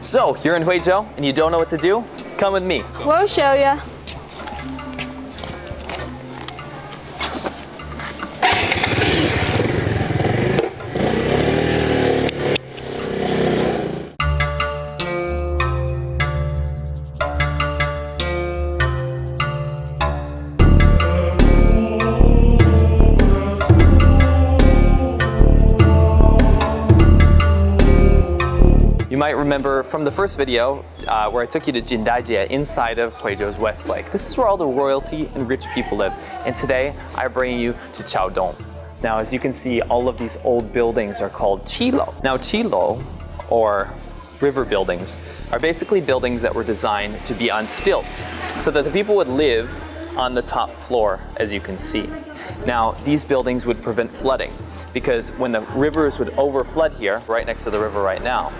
So, you're in Huizhou and you don't know what to do? Come with me. We'll show you. You might remember from the first video where I took you to Jindaijie inside of Huizhou's West Lake. This is where all the royalty and rich people live. And today I bring you to Qiaodong. Now, as you can see, all of these old buildings are called qilou. Now, qilou, or river buildings, are basically buildings that were designed to be on stilts so that the people would live on the top floor, as you can see. Now, these buildings would prevent flooding because when the rivers would overflood here, right next to the river right now,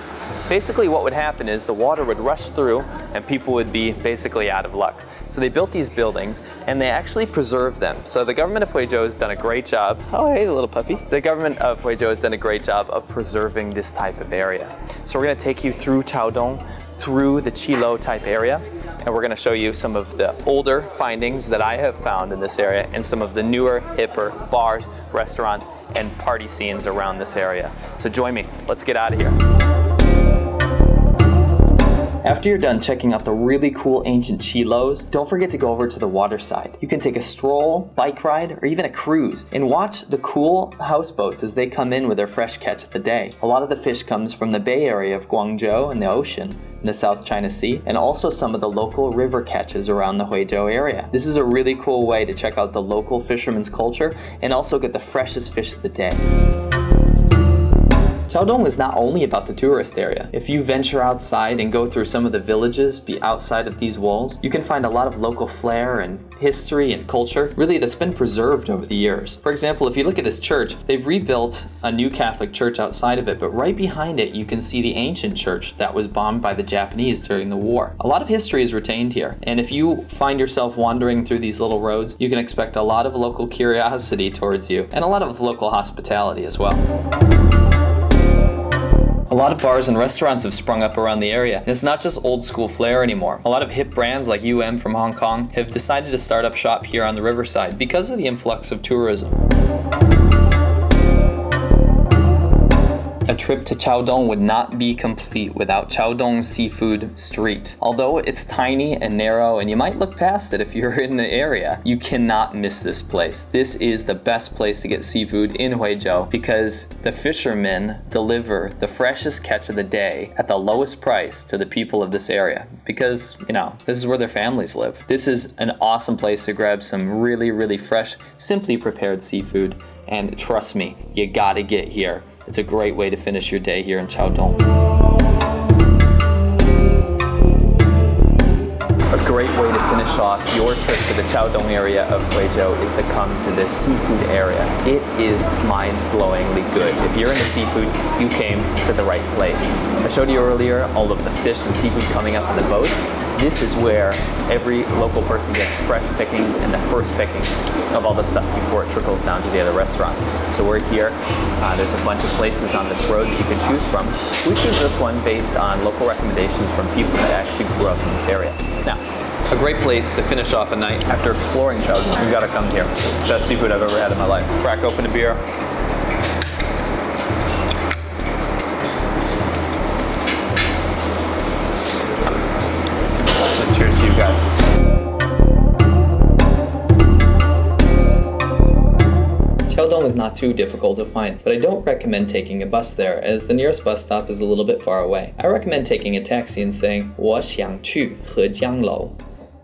basically what would happen is the water would rush through and people would be basically out of luck. So they built these buildings and they actually preserved them. So the government of Huizhou has done a great job. Oh, hey, little puppy. The government of Huizhou has done a great job of preserving this type of area. So we're gonna take you through Qiaodong, through the qilou type area, and we're gonna show you some of the older findings that I have found in this area and some of the newer, hipper bars, restaurant, and party scenes around this area. So join me, let's get out of here. After you're done checking out the really cool ancient qilous, don't forget to go over to the water side. You can take a stroll, bike ride, or even a cruise and watch the cool houseboats as they come in with their fresh catch of the day. A lot of the fish comes from the bay area of Guangzhou and the ocean in the South China Sea, and also some of the local river catches around the Huizhou area. This is a really cool way to check out the local fishermen's culture and also get the freshest fish of the day. Qiaodong is not only about the tourist area. If you venture outside and go through some of the villages be outside of these walls, you can find a lot of local flair and history and culture, really, that's been preserved over the years. For example, if you look at this church, they've rebuilt a new Catholic church outside of it, but right behind it you can see the ancient church that was bombed by the Japanese during the war. A lot of history is retained here, and if you find yourself wandering through these little roads, you can expect a lot of local curiosity towards you and a lot of local hospitality as well. A lot of bars and restaurants have sprung up around the area, and it's not just old school flair anymore. A lot of hip brands like from Hong Kong have decided to start up shop here on the riverside because of the influx of tourism. A trip to Qiaodong would not be complete without Qiaodong Seafood Street. Although it's tiny and narrow and you might look past it if you're in the area, you cannot miss this place. This is the best place to get seafood in Huizhou because the fishermen deliver the freshest catch of the day at the lowest price to the people of this area because, you know, this is where their families live. This is an awesome place to grab some really, really fresh, simply prepared seafood, and trust me, you gotta get here. It's a great way to finish your day here in Qiaodong. A great way to finish off your trip to the Qiaodong area of Huizhou is to come to this seafood area. It is mind-blowingly good. If you're into seafood, you came to the right place. I showed you earlier all of the fish and seafood coming up on the boats. This is where every local person gets fresh pickings and the first pickings of all the stuff before it trickles down to the other restaurants. So we're here. There's a bunch of places on this road that you can choose from. We choose this one based on local recommendations from people that actually grew up in this area. Now, a great place to finish off a night after exploring Qiaodong. You've got to come here. Best seafood I've ever had in my life. Crack open a beer. Cheers to you guys. Qiaodong is not too difficult to find, but I don't recommend taking a bus there as the nearest bus stop is a little bit far away. I recommend taking a taxi and saying, 我想去河江楼.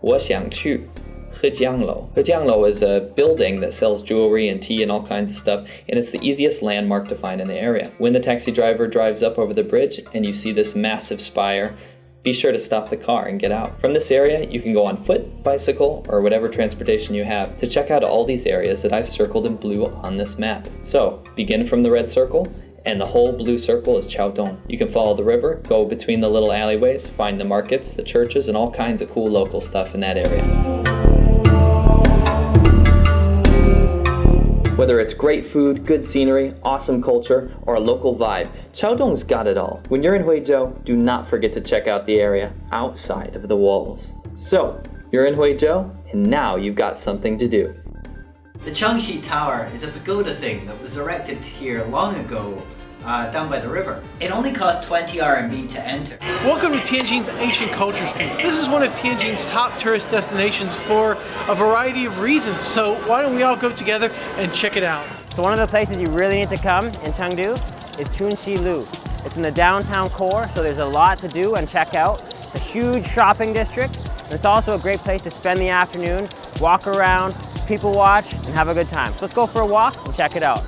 我想去河江楼. Hejianglou is a building that sells jewelry and tea and all kinds of stuff, and it's the easiest landmark to find in the area. When the taxi driver drives up over the bridge and you see this massive spire, be sure to stop the car and get out. From this area, you can go on foot, bicycle, or whatever transportation you have to check out all these areas that I've circled in blue on this map. So, begin from the red circle, and the whole blue circle is Qiaodong. You can follow the river, go between the little alleyways, find the markets, the churches, and all kinds of cool local stuff in that area. Whether it's great food, good scenery, awesome culture, or a local vibe, Qiaodong's got it all. When you're in Huizhou, do not forget to check out the area outside of the walls. So, you're in Huizhou, and now you've got something to do. The Changxi Tower is a pagoda thing that was erected here long ago down by the river. It only cost 20 RMB to enter. Welcome to Tianjin's Ancient Culture Street. This is one of Tianjin's top tourist destinations for a variety of reasons, so why don't we all go together and check it out. So one of the places you really need to come in Chengdu is Chunxilu. It's in the downtown core, so there's a lot to do and check out. It's a huge shopping district, and it's also a great place to spend the afternoon, walk around, people watch, and have a good time. So let's go for a walk and check it out.